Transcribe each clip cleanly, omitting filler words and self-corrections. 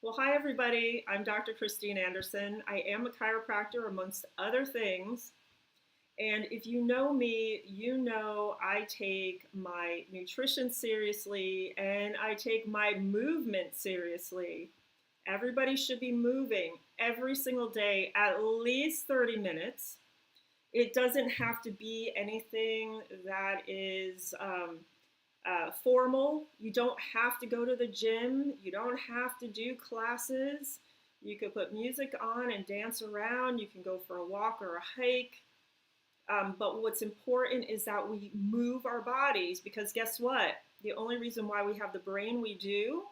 Well, hi, everybody. I'm Dr. Christine Anderson. I am a chiropractor, amongst other things. And if you know me, you know I take my nutrition seriously and I take my movement seriously. Everybody should be moving every single day, at least 30 minutes. It doesn't have to be anything that is formal. You don't have to go to the gym. You don't have to do classes. You can put music on and dance around. You can go for a walk or a hike. But what's important is that we move our bodies, because guess what? The only reason why we have the brain we do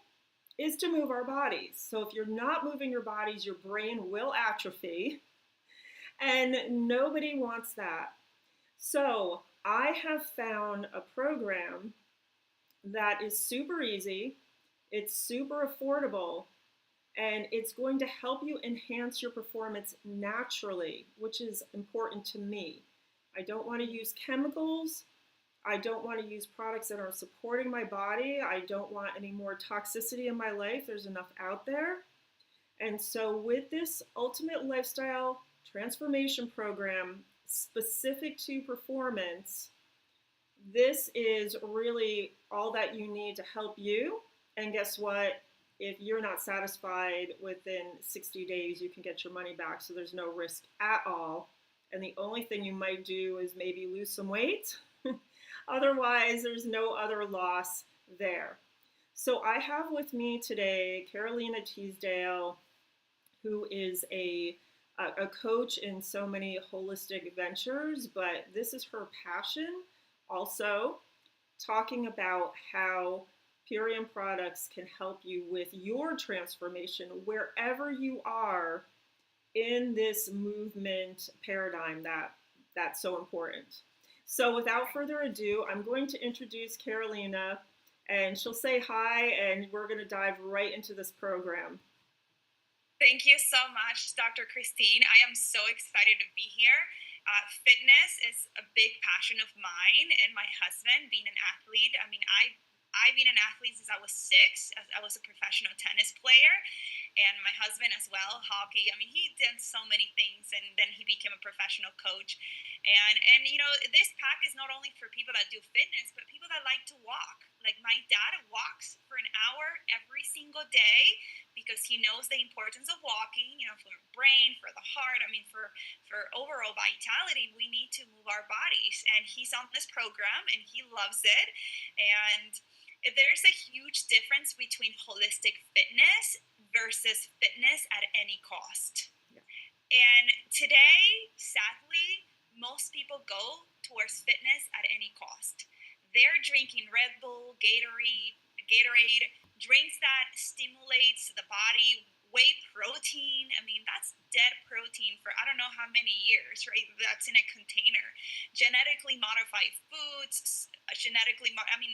is to move our bodies. So if you're not moving your bodies, your brain will atrophy, and nobody wants that. So I have found a program that is super easy, it's super affordable, and it's going to help you enhance your performance naturally, which is important to me. I don't want to use chemicals. I don't want to use products that are supporting my body. I don't want any more toxicity in my life. There's enough out there. And so with this Ultimate Lifestyle Transformation Program specific to performance, this is really all that you need to help you. And guess what? If you're not satisfied within 60 days, you can get your money back. So there's no risk at all. And the only thing you might do is maybe lose some weight. Otherwise, there's no other loss there. So I have with me today Carolina Teasdale, who is a coach in so many holistic ventures, but this is her passion. Also, talking about how Purium products can help you with your transformation wherever you are in this movement paradigm that's so important. So without further ado, I'm going to introduce Carolina, and she'll say hi, and we're going to dive right into this program. Thank you so much, Dr. Christine. I am so excited to be here. Fitness is a big passion of mine and my husband, being an athlete. I've been an athlete since I was 6. I was a professional tennis player, and my husband as well, hockey. He did so many things, and then he became a professional coach. And this pack is not only for people that do fitness, but people that like to walk. Like my dad walks for an hour every single day because he knows the importance of walking, for the brain, for the heart. For overall vitality, we need to move our bodies. And he's on this program and he loves it. And there's a huge difference between holistic fitness versus fitness at any cost. Yeah. And today, sadly, most people go towards fitness at any cost. They're drinking Red Bull, Gatorade, drinks that stimulates the body, whey protein. That's dead protein for I don't know how many years, right? That's in a container. Genetically modified foods,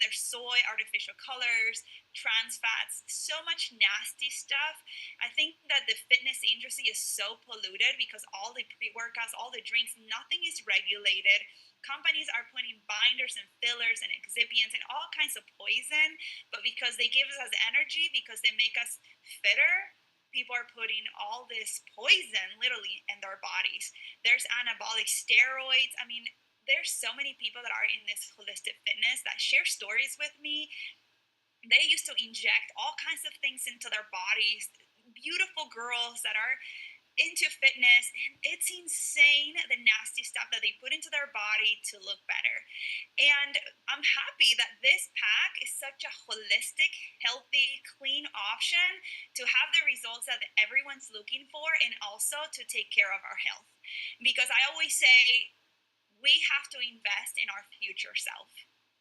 there's soy, artificial colors, trans fats, so much nasty stuff. I think that the fitness industry is so polluted because all the pre-workouts, all the drinks, nothing is regulated. Companies are putting binders and fillers and excipients and all kinds of poison, but because they give us energy, because they make us fitter, people are putting all this poison literally in their bodies. There's anabolic steroids. There's so many people that are in this holistic fitness that share stories with me. They used to inject all kinds of things into their bodies. Beautiful girls that are into fitness, and it's insane the nasty stuff that they put into their body to look better. And I'm happy that this pack is such a holistic, healthy, clean option to have the results that everyone's looking for, and also to take care of our health. Because I always say we have to invest in our future self.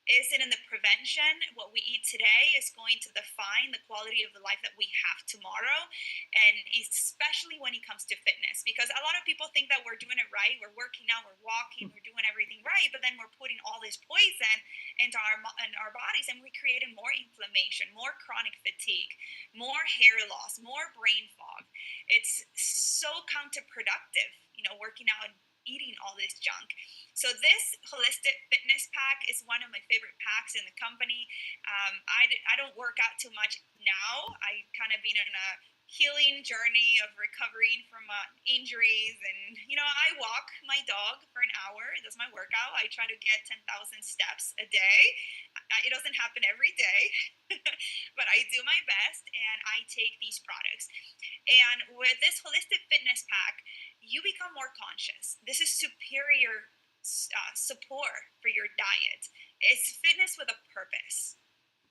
Is it in the prevention? What we eat today is going to define the quality of the life that we have tomorrow, and especially when it comes to fitness. Because a lot of people think that we're doing it right, we're working out, we're walking, we're doing everything right, but then we're putting all this poison into our bodies, and we're creating more inflammation, more chronic fatigue, more hair loss, more brain fog. It's so counterproductive, working out and eating all this junk. So this holistic fitness pack is one of my favorite packs in the company. I don't work out too much now. I kind of been in a healing journey of recovering from injuries. And, I walk my dog for an hour. That's my workout. I try to get 10,000 steps a day. It doesn't happen every day, but I do my best, and I take these products. And with this holistic fitness pack, you become more conscious. This is superior support for your diet. It's fitness with a purpose.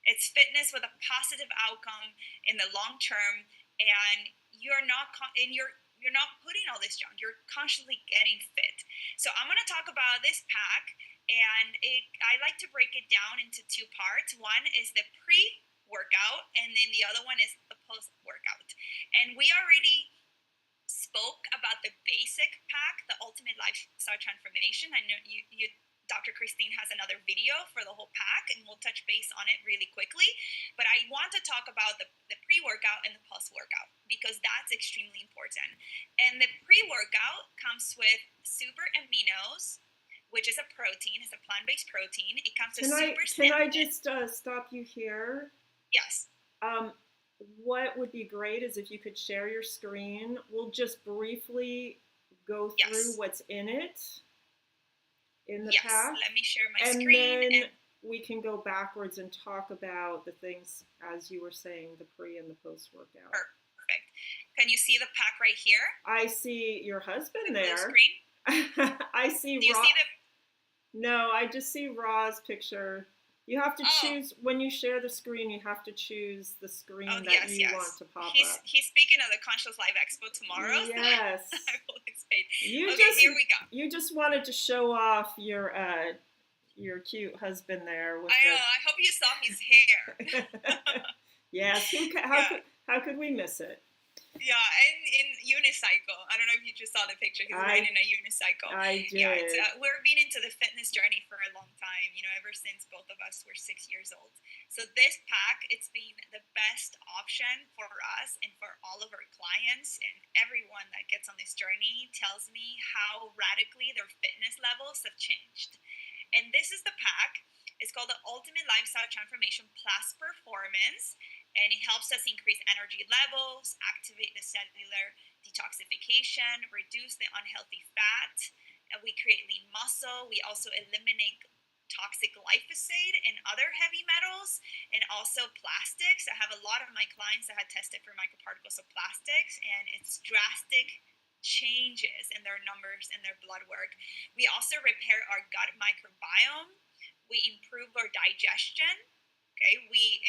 It's fitness with a positive outcome in the long term, and you're not putting all this junk. You're consciously getting fit. So I'm going to talk about this pack, and I like to break it down into two parts. One is the pre-workout, and then the other one is the post-workout. And we already spoke about the basic pack, the ultimate lifestyle transformation. I know you Dr. Christine has another video for the whole pack, and we'll touch base on it really quickly. But I want to talk about the pre-workout and the post-workout, because that's extremely important. And the pre-workout comes with super aminos, which is a protein. It's a plant-based protein. It comes with Can I just stop you here? Yes. What would be great is if you could share your screen. We'll just briefly go through what's in it. In the pack. Let me share my screen. And then we can go backwards and talk about the things, as you were saying, the pre and the post-workout. Perfect. Can you see the pack right here? I see your husband there. Screen? I see Do you see the... No, I just see Ra's picture. You have to choose, when you share the screen, you have to choose the screen that you want to pop up. He's speaking of the Conscious Live Expo tomorrow. Yes. I will explain. Here we go. You just wanted to show off your cute husband there. With I hope you saw his hair. Yes. How could we miss it? Yeah, and in unicycle. I don't know if you just saw the picture. He's riding a unicycle. I did. Yeah, we've been into the fitness journey for a long time, ever since both of us were 6 years old. So this pack, it's been the best option for us and for all of our clients, and everyone that gets on this journey tells me how radically their fitness levels have changed. And this is the pack. It's called the Ultimate Lifestyle Transformation Plus Performance, and it helps us increase energy levels, activate the cellular detoxification, reduce the unhealthy fat, and we create lean muscle. We also eliminate toxic glyphosate and other heavy metals, and also plastics. I have a lot of my clients that had tested for microparticles of plastics, and it's drastic changes in their numbers and their blood work. We also repair our gut microbiome. We improve our digestion. Okay, we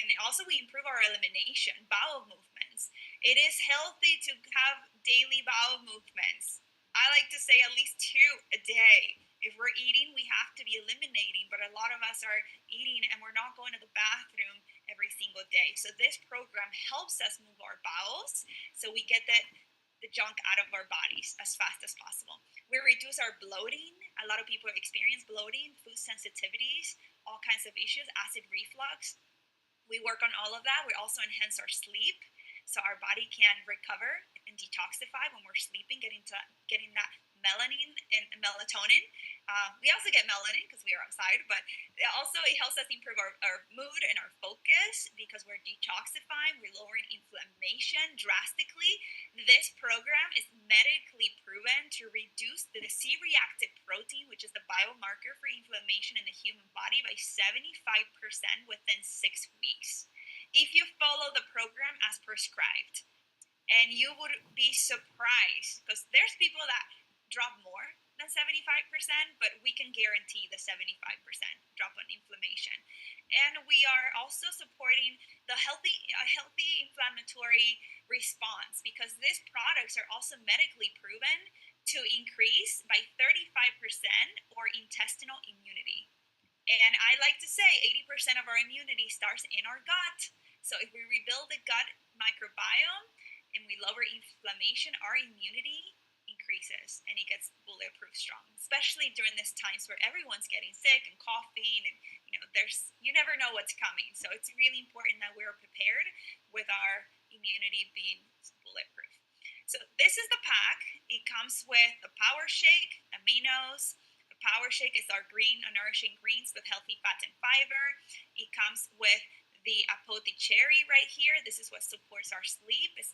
improve our elimination, bowel movements. It is healthy to have daily bowel movements. I like to say at least 2 a day. If we're eating, we have to be eliminating, but a lot of us are eating and we're not going to the bathroom every single day. So this program helps us move our bowels so we get the junk out of our bodies as fast as possible. We reduce our bloating. A lot of people experience bloating, food sensitivities, all kinds of issues, acid reflux. We work on all of that. We also enhance our sleep so our body can recover and detoxify when we're sleeping, getting that melanin and melatonin. We also get melanin because we are outside, but it helps us improve our mood and our focus because we're detoxifying, we're lowering inflammation drastically. This program is medically proven to reduce the C-reactive protein, which is the biomarker for inflammation in the human body, by 75% within 6 weeks. If you follow the program as prescribed. And you would be surprised because there's people that drop more than 75%, but we can guarantee the 75% drop on inflammation. And we are also supporting the healthy inflammatory response because these products are also medically proven to increase by 35% our intestinal immunity. And I like to say 80% of our immunity starts in our gut. So if we rebuild the gut microbiome and we lower inflammation, our immunity increases and it gets bulletproof strong, especially during these times where everyone's getting sick and coughing and you never know what's coming. So it's really important that we're prepared with our immunity being bulletproof. So this is the pack. It comes with a power shake, aminos. The power shake is our green, nourishing greens with healthy fats and fiber. It comes with the apothecary right here. This is what supports our sleep. It's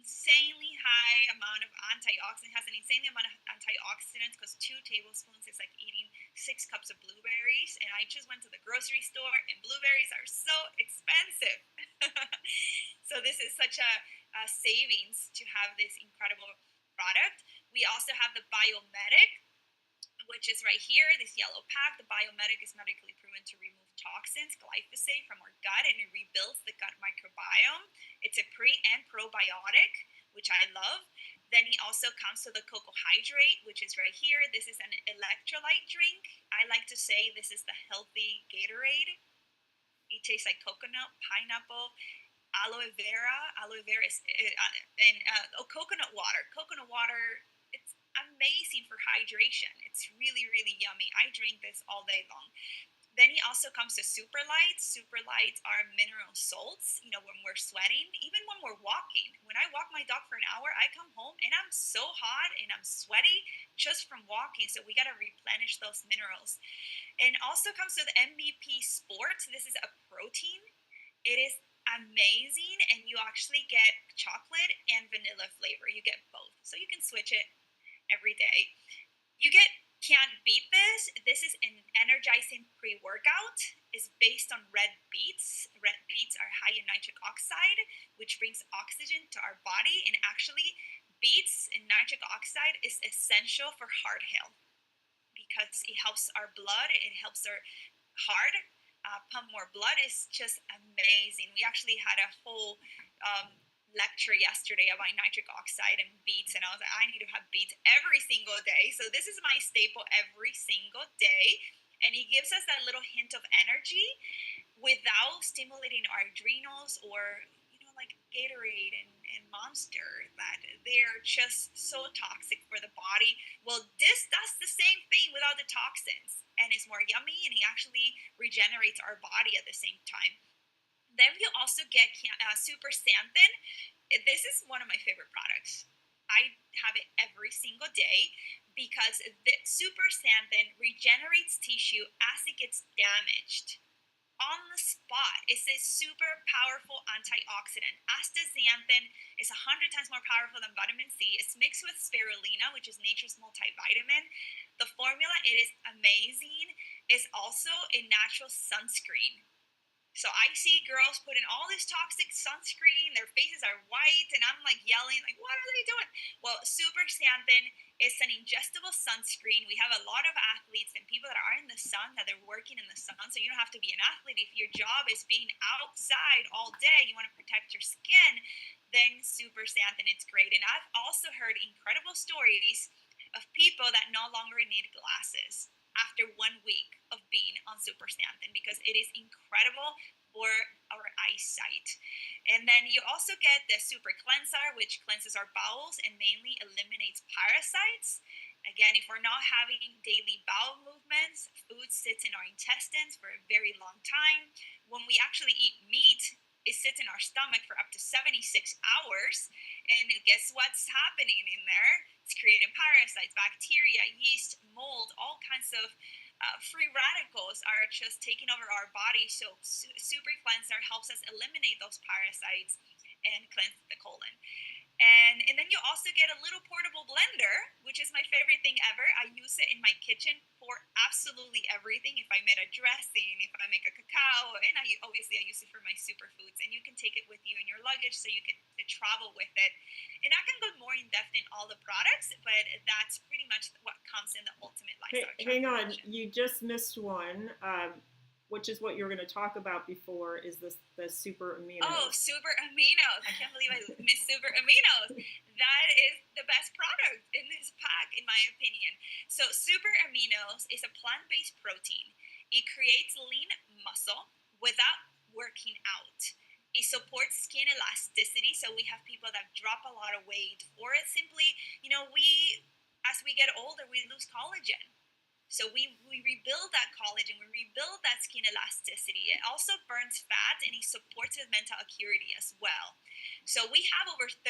insanely high amount of antioxidants. It has an insanely amount of antioxidants because 2 tablespoons is like eating 6 cups of blueberries. And I just went to the grocery store, and blueberries are so expensive. So this is such a savings to have this incredible product. We also have the Biomedic, which is right here, this yellow pack. The Biomedic is medically proven to remove toxins, glyphosate, from our gut, and it rebuilds the gut microbiome. It's a pre and probiotic, which I love. Then he also comes to the Cocoa Hydrate, which is right here. This is an electrolyte drink. I like to say this is the healthy Gatorade. It tastes like coconut, pineapple, aloe vera. Aloe vera is coconut water. Coconut water, it's amazing for hydration. It's really, really yummy. I drink this all day long. Then he also comes to super lights. Super lights are mineral salts, when we're sweating, even when we're walking. When I walk my dog for an hour, I come home and I'm so hot and I'm sweaty just from walking. So we got to replenish those minerals. And also comes to the MVP Sport. This is a protein. It is amazing, and you actually get chocolate and vanilla flavor. You get both. So you can switch it every day. Can't beat this. This is an energizing pre-workout. It's based on red beets. Red beets are high in nitric oxide, which brings oxygen to our body. And actually, beets and nitric oxide is essential for heart health because it helps our blood. It helps our heart pump more blood. Is just amazing. We actually had a whole lecture yesterday about nitric oxide and beets, and I was like, I need to have beets every single day. So this is my staple every single day, and it gives us that little hint of energy without stimulating our adrenals or like Gatorade and Monster, that they're just so toxic for the body. Well, this does the same thing without the toxins, and it's more yummy, and it actually regenerates our body at the same time. Then you also get Super Xanthan. This is one of my favorite products. I have it every single day because the Super Xanthan regenerates tissue as it gets damaged on the spot. It's a super powerful antioxidant. Astaxanthin is 100 times more powerful than vitamin C. It's mixed with spirulina, which is nature's multivitamin. The formula, it is amazing. It's also a natural sunscreen. So I see girls putting all this toxic sunscreen, their faces are white, and I'm like yelling, like, what are they doing? Well, Super Xanthan is an ingestible sunscreen. We have a lot of athletes and people that are in the sun, that they're working in the sun, so you don't have to be an athlete. If your job is being outside all day, you want to protect your skin, then Super Xanthan, it's great. And I've also heard incredible stories of people that no longer need glasses after 1 week of being on Super Xanthan because it is incredible for our eyesight. And then you also get the Super Cleanser, which cleanses our bowels and mainly eliminates parasites. Again, if we're not having daily bowel movements, food sits in our intestines for a very long time. When we actually eat meat, it sits in our stomach for up to 76 hours. And guess what's happening in there? It's creating parasites, bacteria, yeast, mold, all kinds of free radicals are just taking over our body. So Super Cleanser helps us eliminate those parasites and cleanse the colon. And then you also get a little portable blender, which is my favorite thing ever. I use it in my kitchen for absolutely everything. If I make a dressing, if I make a cacao, and I use it for my superfoods. And you can take it with you in your luggage so you can travel with it. And I can go more in depth in all the products, but that's pretty much what comes in the ultimate lifestyle. Hang on, you just missed one. Which is what you were going to talk about before, is the Super Aminos. Oh, Super Aminos. I can't believe I missed Super Aminos. That is the best product in this pack, in my opinion. So Super Aminos is a plant-based protein. It creates lean muscle without working out. It supports skin elasticity, so we have people that drop a lot of weight, or it's simply, as we get older, we lose collagen. So we rebuild that collagen, we rebuild that skin elasticity. It also burns fat, and it supports with mental acuity as well. So we have over 30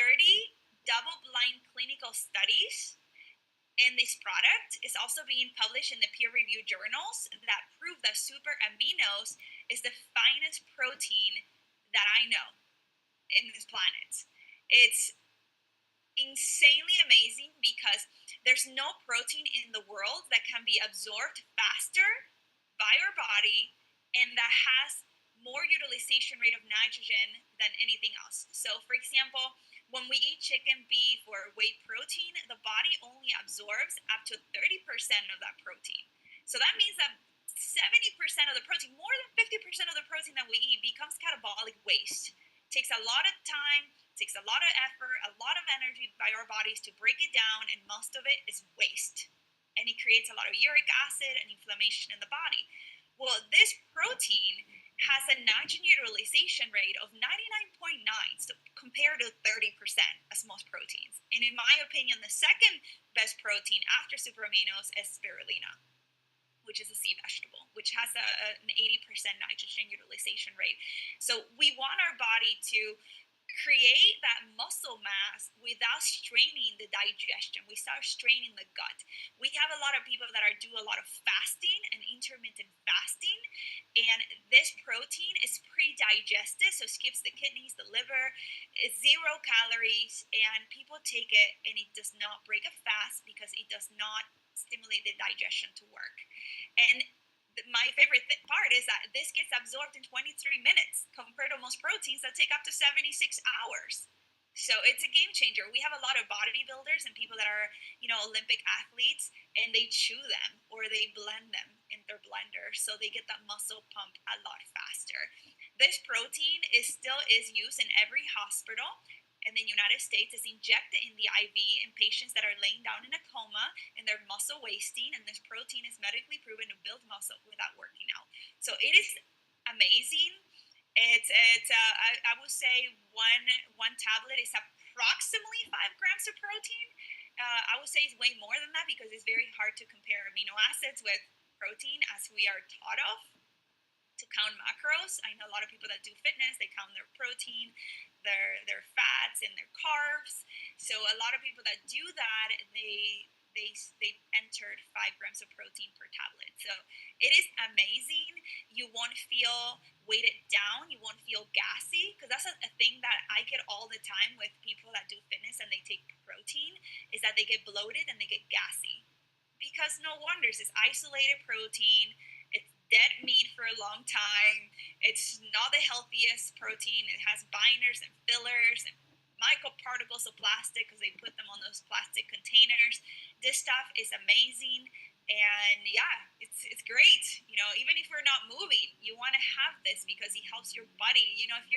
double-blind clinical studies in this product. It's also being published in the peer-reviewed journals that prove that Super Aminos is the finest protein that I know in this planet. It's insanely amazing because there's no protein in the world that can be absorbed faster by our body and that has more utilization rate of nitrogen than anything else. So for example, when we eat chicken, beef, or whey protein, the body only absorbs up to 30% of that protein. So that means that 70% of the protein, more than 50% of the protein that we eat becomes catabolic waste. It takes a lot of time, takes a lot of effort, a lot of energy by our bodies to break it down, and most of it is waste. And it creates a lot of uric acid and inflammation in the body. Well, this protein has a nitrogen utilization rate of 99.9, so compared to 30% as most proteins. And in my opinion, the second best protein after superaminos is spirulina, which is a sea vegetable, which has an 80% nitrogen utilization rate. So we want our body to create that muscle mass without straining the digestion. We start straining the gut. We have a lot of people that do a lot of fasting and intermittent fasting, and this protein is pre-digested, so skips the kidneys, the liver. It's 0 calories, and people take it and it does not break a fast because it does not stimulate the digestion to work. And my favorite part is that this gets absorbed in 23 minutes compared to most proteins that take up to 76 hours. So it's a game changer. We have a lot of bodybuilders and people that are, Olympic athletes, and they chew them or they blend them in their blender, so they get that muscle pump a lot faster. This protein is used in every hospital in the United States. Is injected in the IV in patients that are laying down in a coma and they're muscle wasting, and this protein is medically proven to build muscle without working out. So it is amazing. I would say one tablet is approximately 5 grams of protein. I would say it's way more than that because it's very hard to compare amino acids with protein as we are taught of to count macros. I know a lot of people that do fitness, they count their protein, their fats, and their carbs. So a lot of people that do that, they entered 5 grams of protein per tablet. So it is amazing. You won't feel weighted down. You won't feel gassy, because that's a thing that I get all the time with people that do fitness and they take protein, is that they get bloated and they get gassy. Because no wonder, it's isolated protein. It's dead meat for a long time. It's not the healthiest protein. It has binders and fillers and microparticles of plastic because they put them on those plastic containers. This stuff is amazing, and yeah, it's great. Even if we're not moving, you want to have this because it helps your body. If you don't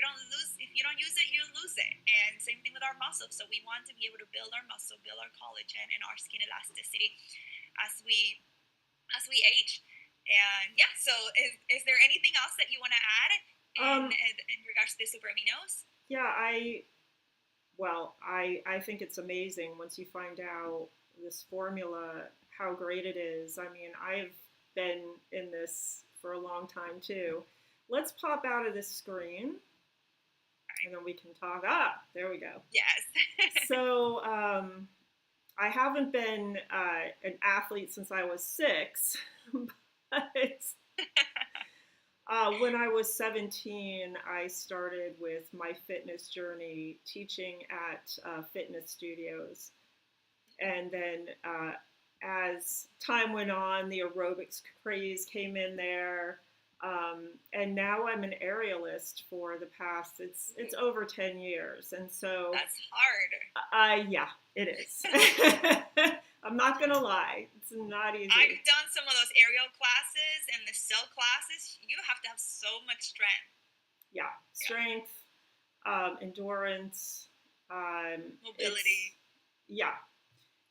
use it, you lose it. And same thing with our muscles. So we want to be able to build our muscle, build our collagen and our skin elasticity as we age. And yeah, so is there anything else that you want to add in regards to the super aminos? Yeah, I think it's amazing once you find out this formula, how great it is. I mean, I've been in this for a long time too. Let's pop out of this screen and then we can talk. There we go. Yes. So I haven't been an athlete since I was 6, but when I was 17, I started with my fitness journey teaching at fitness studios. And then as time went on, the aerobics craze came in there. And now I'm an aerialist for the past, it's over 10 years. And so that's hard. Yeah, it is. I'm not going to lie. It's not easy. I've done some of those aerial classes and the cell classes. You have to have so much strength. Yeah. Strength, endurance, mobility.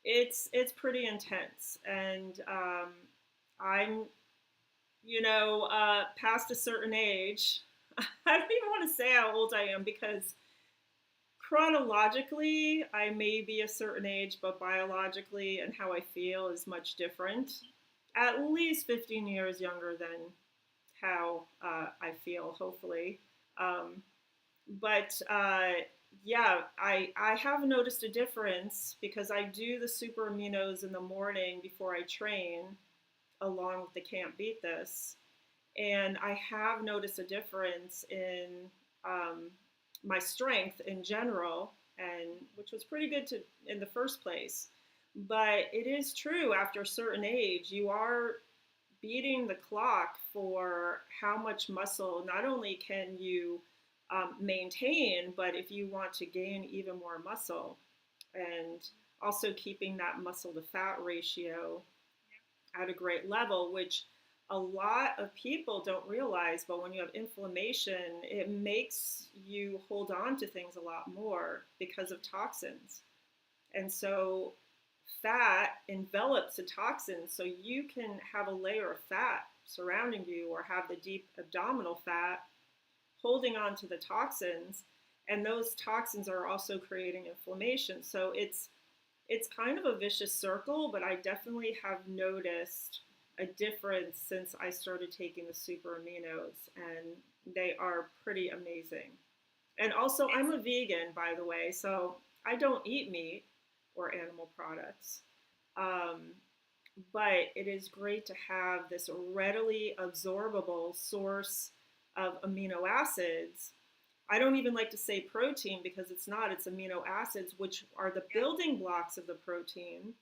It's pretty intense. And I'm, past a certain age. I don't even want to say how old I am because chronologically, I may be a certain age, but biologically and how I feel is much different. At least 15 years younger than how I feel, hopefully. But I have noticed a difference because I do the super aminos in the morning before I train, along with the Can't Beat This. And I have noticed a difference in my strength in general, and which was pretty good to in the first place. But it is true, after a certain age, you are beating the clock for how much muscle not only can you maintain, but if you want to gain even more muscle, and also keeping that muscle to fat ratio at a great level, which a lot of people don't realize, but when you have inflammation, it makes you hold on to things a lot more because of toxins. And so fat envelops the toxins, so you can have a layer of fat surrounding you or have the deep abdominal fat holding on to the toxins, and those toxins are also creating inflammation. So it's kind of a vicious circle, but I definitely have noticed a difference since I started taking the super aminos, and they are pretty amazing. And also, I'm a vegan, by the way, so I don't eat meat or animal products. Um, but it is great to have this readily absorbable source of amino acids. I don't even like to say protein because it's not, it's amino acids, which are the building blocks of the protein.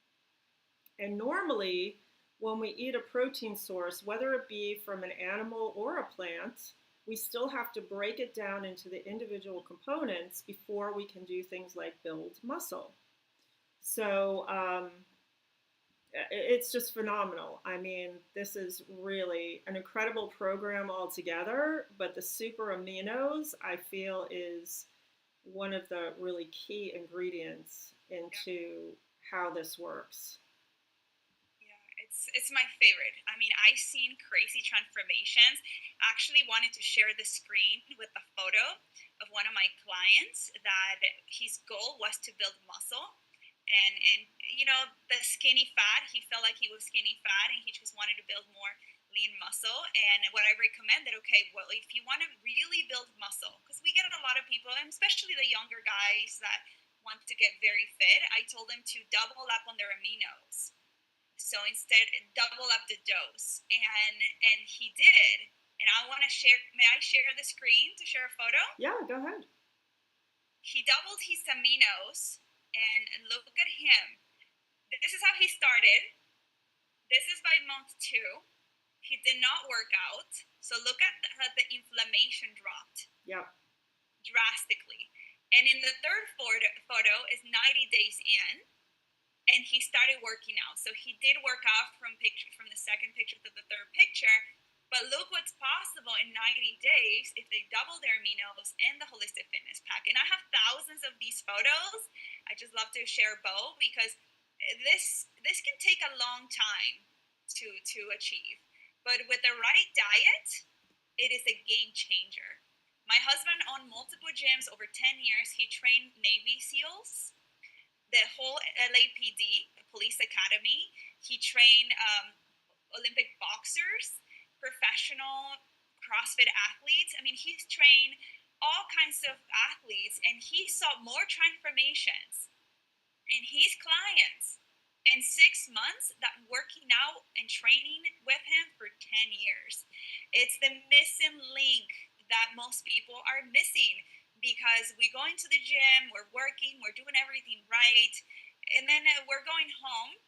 And normally, when we eat a protein source, whether it be from an animal or a plant, we still have to break it down into the individual components before we can do things like build muscle. So it's just phenomenal. I mean, this is really an incredible program altogether, but the super aminos, I feel, is one of the really key ingredients into how this works. It's my favorite. I mean, I've seen crazy transformations. I actually wanted to share the screen with a photo of one of my clients that his goal was to build muscle. And you know, the skinny fat, he felt like he was skinny fat and he just wanted to build more lean muscle. And what I recommended, okay, well, if you want to really build muscle, because we get a lot of people, and especially the younger guys that want to get very fit, I told them to double up on their aminos. So instead, double up the dose, and he did. And I want to share. May I share the screen to share a photo? Yeah, go ahead. He doubled his aminos, and look at him. This is how he started. This is by month 2. He did not work out, so look at how the inflammation dropped. Yep. Drastically. And in the third photo is 90 days in. And he started working out. So he did work out from the second picture to the third picture. But look what's possible in 90 days if they double their aminos and the holistic fitness pack. And I have thousands of these photos. I just love to share both because this can take a long time to achieve. But with the right diet, it is a game changer. My husband owned multiple gyms over 10 years. He trained Navy SEALs, the whole LAPD, the police academy. He trained Olympic boxers, professional CrossFit athletes. I mean, he's trained all kinds of athletes, and he saw more transformations in his clients in 6 months than working out and training with him for 10 years. It's the missing link that most people are missing. Because we go into the gym, we're working, we're doing everything right, and then we're going home,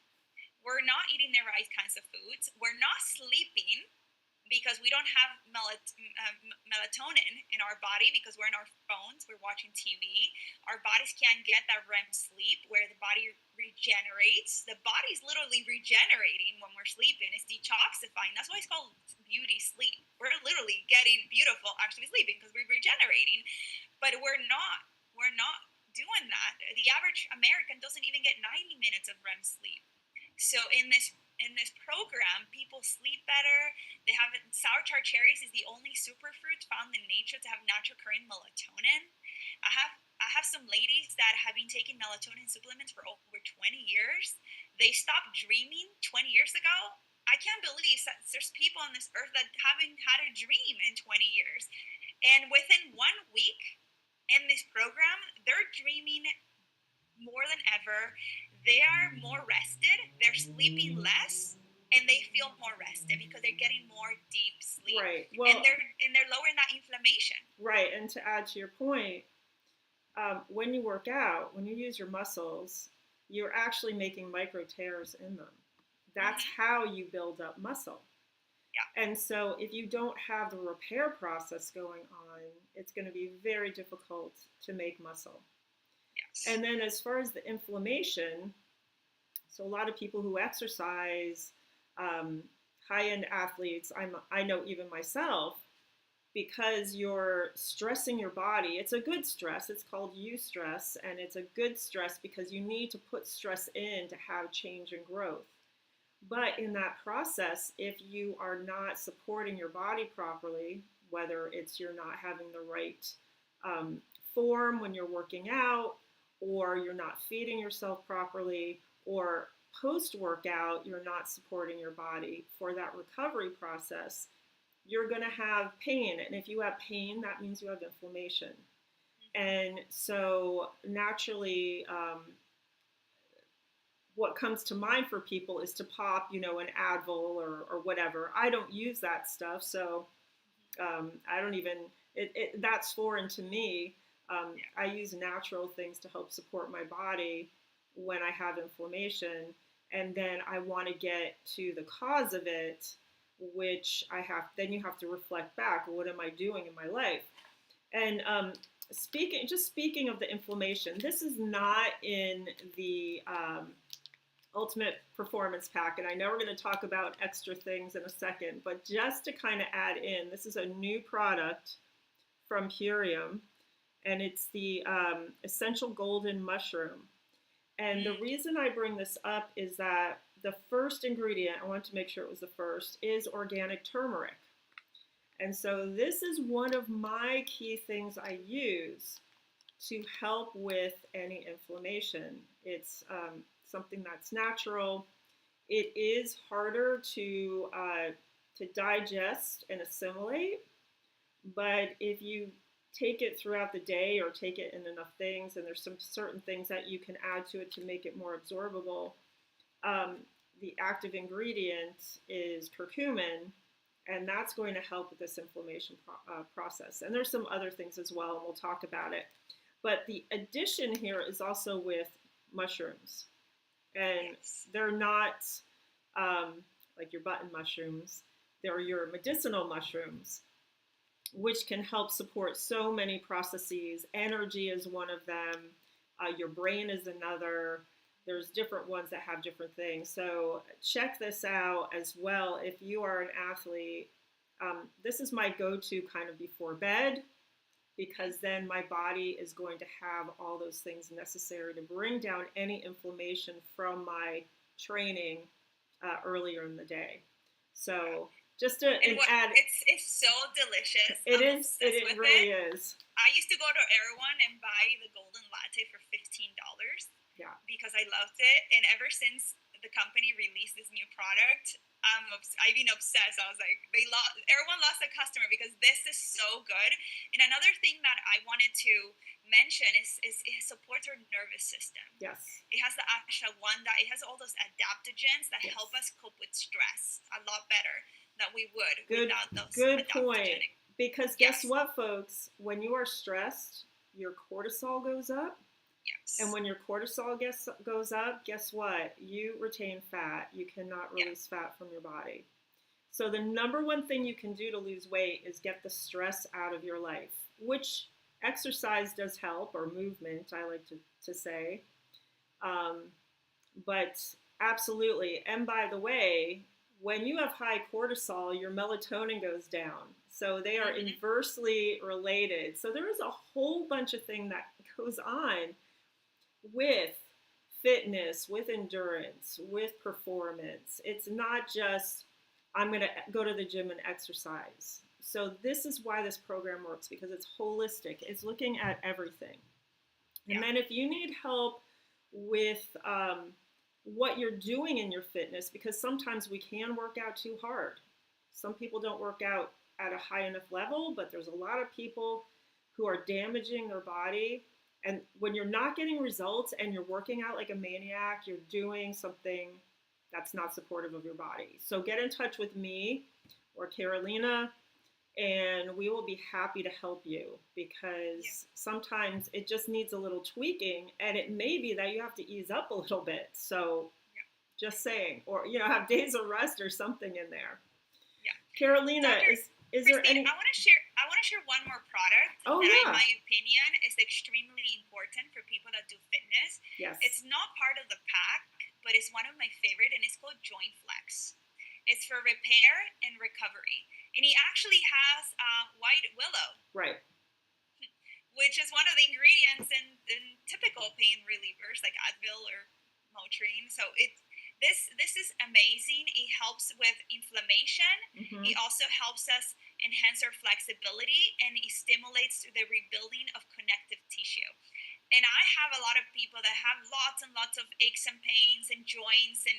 we're not eating the right kinds of foods, we're not sleeping because we don't have melatonin in our body because we're in our phones, we're watching TV. Our bodies can't get that REM sleep where the body regenerates. The body's literally regenerating when we're sleeping. It's detoxifying. That's why it's called beauty sleep. We're literally getting beautiful actually sleeping because we're regenerating. But we're not doing that. The average American doesn't even get 90 minutes of REM sleep. So in this program, people sleep better. They have sour char cherries is the only superfruit found in nature to have natural occurring melatonin. I have some ladies that have been taking melatonin supplements for over 20 years. They stopped dreaming 20 years ago. I can't believe that there's people on this earth that haven't had a dream in 20 years. And within 1 week in this program, they're dreaming more than ever. They are more rested, they're sleeping less, and they feel more rested because they're getting more deep sleep. Right. Well, and they're lowering that inflammation. Right. And to add to your point, when you work out, when you use your muscles, you're actually making micro tears in them. That's how you build up muscle. Yeah. And so if you don't have the repair process going on, it's going to be very difficult to make muscle. Yes. And then as far as the inflammation, so a lot of people who exercise, high-end athletes, I know even myself, because you're stressing your body. It's a good stress. It's called eustress, and it's a good stress because you need to put stress in to have change and growth. But in that process, if you are not supporting your body properly, whether it's you're not having the right form when you're working out, or you're not feeding yourself properly, or post-workout, you're not supporting your body for that recovery process, you're going to have pain. And if you have pain, that means you have inflammation. And so naturally, what comes to mind for people is to pop, an Advil or whatever. I don't use that stuff, so I don't even, that's foreign to me. I use natural things to help support my body when I have inflammation. And then I want to get to the cause of it, which then you have to reflect back, what am I doing in my life? And speaking of the inflammation, this is not in the Ultimate Performance Pack, and I know we're going to talk about extra things in a second, but just to kind of add in, this is a new product from Purium, and it's the Essential Golden Mushroom. And the reason I bring this up is that the first ingredient, I want to make sure it was the first, is organic turmeric. And so this is one of my key things I use to help with any inflammation. It's something that's natural. It is harder to digest and assimilate, but if you take it throughout the day or take it in enough things, and there's some certain things that you can add to it to make it more absorbable. The active ingredient is curcumin, and that's going to help with this inflammation process. And there's some other things as well, and we'll talk about it. But the addition here is also with mushrooms. And they're not like your button mushrooms. They're your medicinal mushrooms, which can help support so many processes. Energy is one of them. Your brain is another. There's different ones that have different things. So check this out as well. If you are an athlete, this is my go-to kind of before bed, because then my body is going to have all those things necessary to bring down any inflammation from my training earlier in the day. So just to add, it's so delicious. It really is. I used to go to Erewhon and buy the golden latte for $15. Yeah. Because I loved it, and ever since the company released this new product, I've been obsessed. I was like, everyone lost a customer because this is so good. And another thing that I wanted to mention is it supports our nervous system. Yes. It has the ashwagandha. It has all those adaptogens that help us cope with stress a lot better than we would without those. Good point. Because guess what, folks? When you are stressed, your cortisol goes up. Yes. And when your cortisol goes up, guess what? You retain fat. You cannot release fat from your body. So the number one thing you can do to lose weight is get the stress out of your life, which exercise does help, or movement, I like to say. But absolutely. And by the way, when you have high cortisol, your melatonin goes down. So they are inversely related. So there is a whole bunch of things that goes on with fitness, with endurance, with performance. It's not just, I'm going to go to the gym and exercise. So this is why this program works, because it's holistic. It's looking at everything. And then if you need help with what you're doing in your fitness, because sometimes we can work out too hard. Some people don't work out at a high enough level, but there's a lot of people who are damaging their body. And when you're not getting results and you're working out like a maniac, you're doing something that's not supportive of your body. So get in touch with me or Carolina, and we will be happy to help you, because sometimes it just needs a little tweaking, and it may be that you have to ease up a little bit. So just saying, or, have days of rest or something in there. Yeah. Carolina, is there any? I want to share one more product that, in my opinion, is extremely important for people that do fitness. Yes. It's not part of the pack, but it's one of my favorite, and it's called Joint Flex. It's for repair and recovery, and it actually has white willow, right, which is one of the ingredients in typical pain relievers like Advil or Motrin. So this is amazing. It helps with inflammation. Mm-hmm. It also helps us enhance our flexibility, and it stimulates the rebuilding of connective tissue. And I have a lot of people that have lots and lots of aches and pains and joints and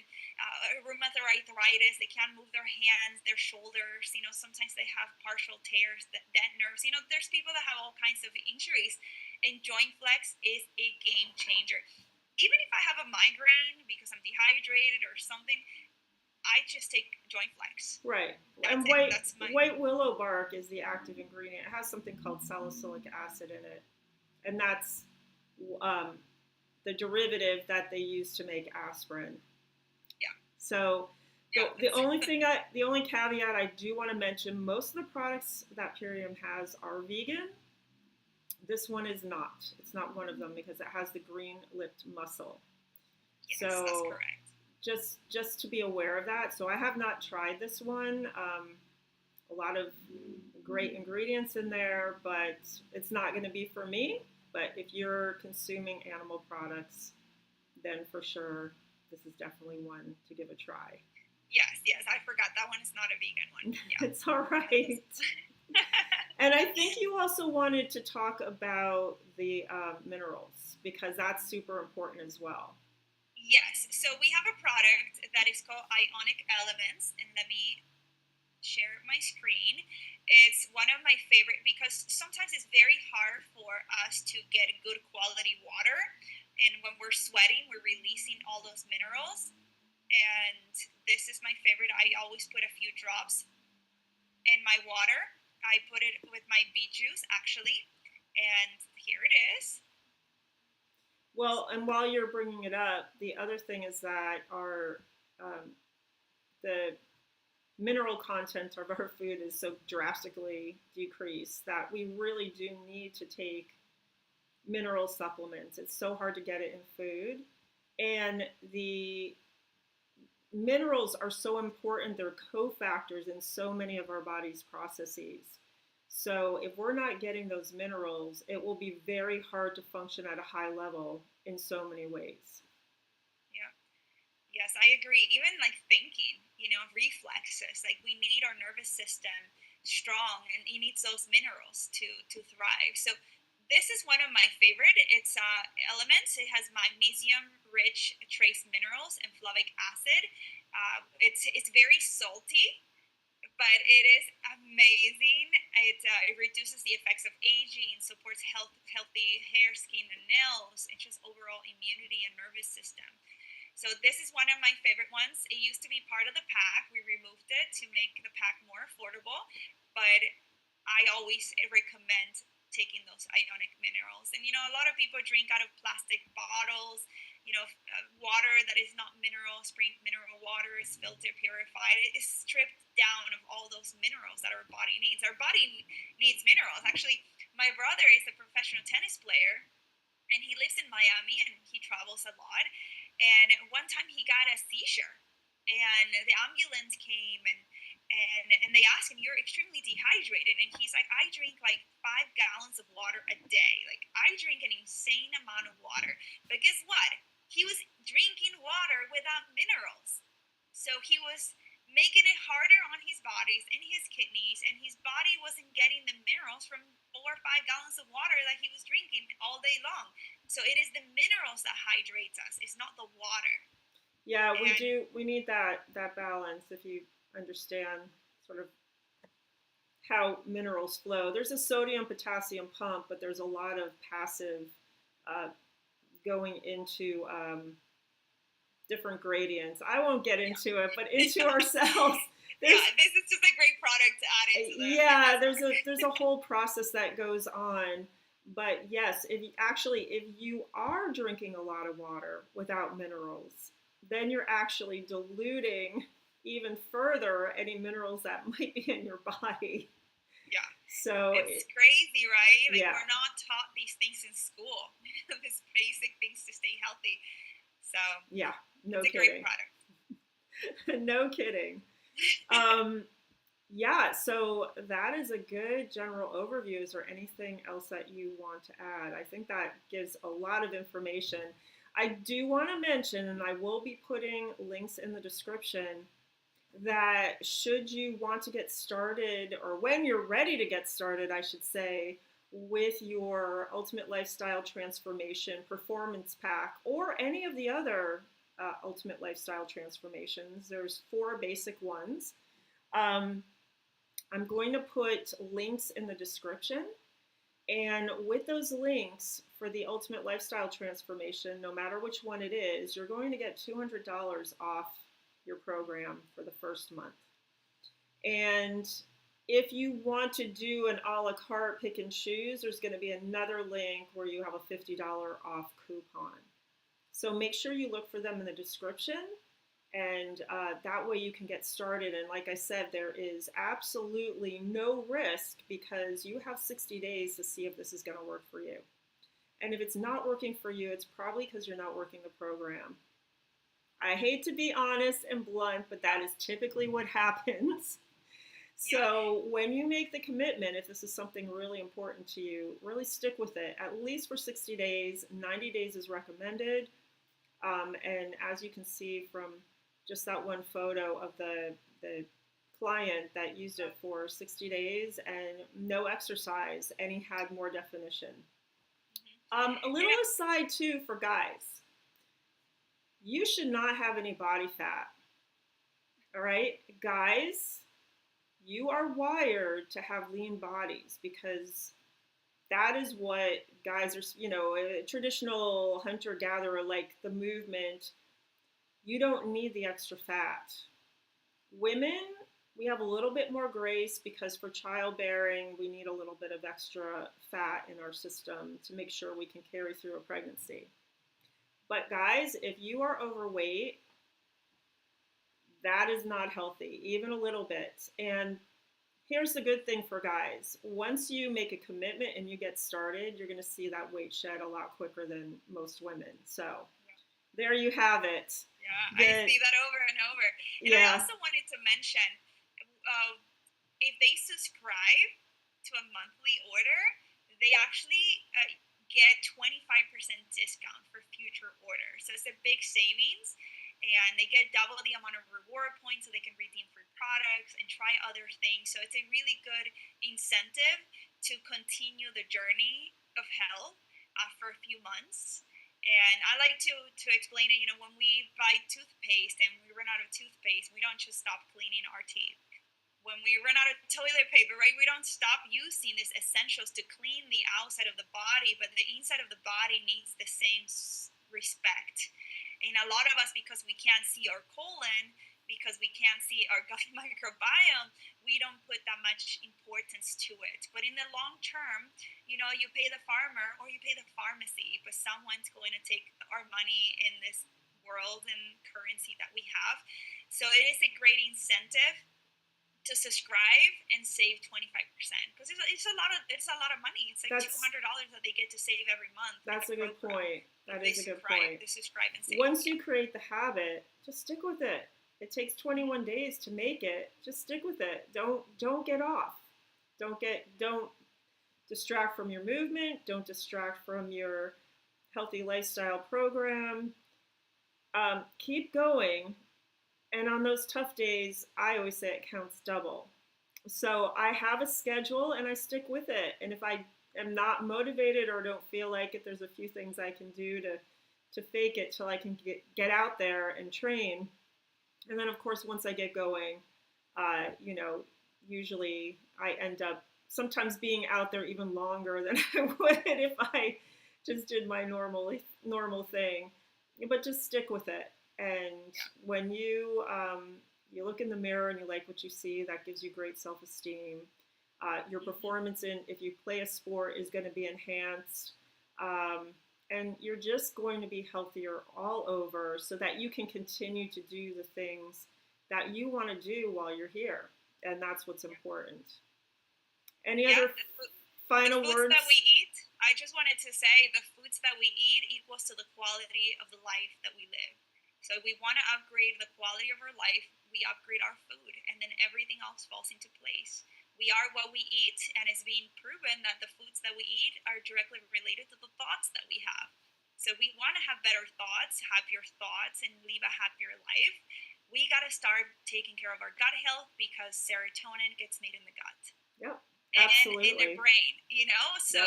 rheumatoid arthritis. They can't move their hands, their shoulders. Sometimes they have partial tears, dead nerves. There's people that have all kinds of injuries, and Joint Flex is a game changer. Even if I have a migraine because I'm dehydrated or something, I just take Joint Flex. Right. And white willow bark is the active ingredient. It has something called salicylic acid in it, and that's the derivative that they use to make aspirin. Yeah. So the only caveat I do want to mention, most of the products that Purium has are vegan. This one is not. It's not one of them because it has the green-lipped mussel. Yes, so that's correct. Just to be aware of that. So I have not tried this one. A lot of great ingredients in there, but it's not going to be for me. But if you're consuming animal products, then for sure, this is definitely one to give a try. Yes, I forgot that one is not a vegan one. Yeah. It's all right. And I think you also wanted to talk about the minerals, because that's super important as well. Yes, so we have a product that is called Ionic Elements, and let me share my screen. It's one of my favorite because sometimes it's very hard for us to get good quality water, and when we're sweating, we're releasing all those minerals, and this is my favorite. I always put a few drops in my water. I put it with my beet juice, actually, and here it is. Well, and while you're bringing it up, the other thing is that the mineral content of our food is so drastically decreased that we really do need to take mineral supplements. It's so hard to get it in food. And the minerals are so important. They're cofactors in so many of our body's processes. So if we're not getting those minerals, it will be very hard to function at a high level in so many ways. Yeah. Yes, I agree. Even like thinking, reflexes, like we need our nervous system strong, and it needs those minerals to thrive. So this is one of my favorite. It's elements. It has magnesium-rich trace minerals and flavic acid. It's very salty, but it is amazing. It reduces the effects of aging, supports healthy hair, skin, and nails, and just overall immunity and nervous system. So this is one of my favorite ones. It used to be part of the pack. We removed it to make the pack more affordable, but I always recommend taking those ionic minerals. And a lot of people drink out of plastic bottles. Water that is not spring mineral water is filter purified. It is stripped down of all those minerals that our body needs. Our body needs minerals. Actually, my brother is a professional tennis player, and he lives in Miami, and he travels a lot. And one time he got a seizure, and the ambulance came, and they asked him, "You're extremely dehydrated." And he's like, "I drink like 5 gallons of water a day. Like, I drink an insane amount of water." But guess what? He was drinking water without minerals. So he was making it harder on his bodies and his kidneys, and his body wasn't getting the minerals from 4 or 5 gallons of water that he was drinking all day long. So it is the minerals that hydrates us. It's not the water. Yeah, we need that balance, if you understand sort of how minerals flow. There's a sodium-potassium pump, but there's a lot of passive going into different gradients. I won't get into it, but into our cells. Yeah, this is just a great product to add into the yeah, there's a whole process that goes on. But yes, if you are drinking a lot of water without minerals, then you're actually diluting even further any minerals that might be in your body. Yeah. So it's crazy, right? Like, yeah. we're not taught these things in school. These basic things to stay healthy. So yeah, no it's a kidding. great product. No kidding. Yeah, so that is a good general overview. Is there anything else that you want to add? I think that gives a lot of information. I do want to mention, and I will be putting links in the description, that should you want to get started, or when you're ready to get started, I should say, with your Ultimate Lifestyle Transformation Performance Pack or any of the other Ultimate Lifestyle Transformations, there's 4 basic ones. I'm going to put links in the description. And with those links for the Ultimate Lifestyle Transformation, no matter which one it is, you're going to get $200 off your program for the first month. And if you want to do an a la carte pick and choose, there's going to be another link where you have a $50 off coupon. So make sure you look for them in the description, and that way you can get started. And like I said, there is absolutely no risk because you have 60 days to see if this is going to work for you. And if it's not working for you, it's probably because you're not working the program. I hate to be honest and blunt, but that is typically what happens. So when you make the commitment, if this is something really important to you, really stick with it, at least for 60 days. 90 days is recommended. And as you can see from just that one photo of the client that used it for 60 days and no exercise, and he had more definition. A little aside too for guys. You should not have any body fat. All right, guys, you are wired to have lean bodies because that is what guys are, a traditional hunter-gatherer, like the movement. You don't need the extra fat. Women, we have a little bit more grace because for childbearing, we need a little bit of extra fat in our system to make sure we can carry through a pregnancy. But guys, if you are overweight, that is not healthy, even a little bit. And here's the good thing for guys. Once you make a commitment and you get started, you're going to see that weight shed a lot quicker than most women. So there you have it. Yeah, I see that over and over. And I also wanted to mention, if they subscribe to a monthly order, they actually get 25% discount for future orders. So it's a big savings, and they get double the amount of reward points so they can redeem free products and try other things. So it's a really good incentive to continue the journey of health for a few months. And I like to explain it, when we buy toothpaste and we run out of toothpaste, we don't just stop cleaning our teeth. When we run out of toilet paper, right, we don't stop using these essentials to clean the outside of the body, but the inside of the body needs the same respect. And a lot of us, because we can't see our colon, because we can't see our gut microbiome, we don't put that much importance to it. But in the long term, you pay the farmer or you pay the pharmacy, but someone's going to take our money in this world and currency that we have. So it is a great incentive to subscribe and save 25% because it's a lot of money. It's like $200 that they get to save every month. That's a good point. That is a good point. They subscribe and save. Once you create the habit, just stick with it. It takes 21 days to make it. Just stick with it. Don't get off. Don't distract from your movement. Don't distract from your healthy lifestyle program. Keep going. And on those tough days, I always say it counts double. So I have a schedule and I stick with it. And if I am not motivated or don't feel like it, there's a few things I can do to fake it till I can get out there and train. And then, of course, once I get going, usually I end up sometimes being out there even longer than I would if I just did my normal thing. But just stick with it. And when you You look in the mirror and you like what you see. That gives you great self-esteem. Your performance if you play a sport is going to be enhanced. And you're just going to be healthier all over so that you can continue to do the things that you want to do while you're here. And that's what's important. Any other final the foods words? that we eat, I just wanted to say the foods that we eat equals to the quality of the life that we live. So if we want to upgrade the quality of our life, we upgrade our food, and then everything else falls into place. We are what we eat, and it's being proven that the foods that we eat are directly related to the thoughts that we have. So we want to have better thoughts, happier thoughts, and live a happier life. We got to start taking care of our gut health because serotonin gets made in the gut. Yep. And Absolutely. in the brain, so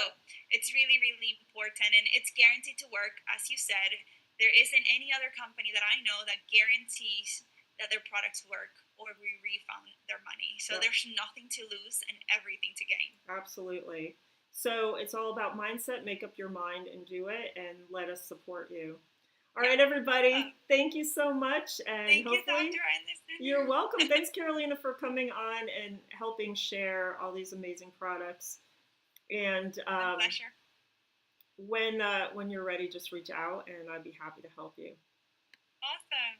it's really, really important, and it's guaranteed to work. As you said, there isn't any other company that I know that guarantees that their products work or we refund their money. So there's nothing to lose and everything to gain. Absolutely. So it's all about mindset. Make up your mind and do it, and let us support you. All right, everybody. Thank you so much. And thank hopefully, you, Dr. Anderson. You're welcome. Thanks, Carolina, for coming on and helping share all these amazing products. And My pleasure. When you're ready, just reach out, and I'd be happy to help you. Awesome.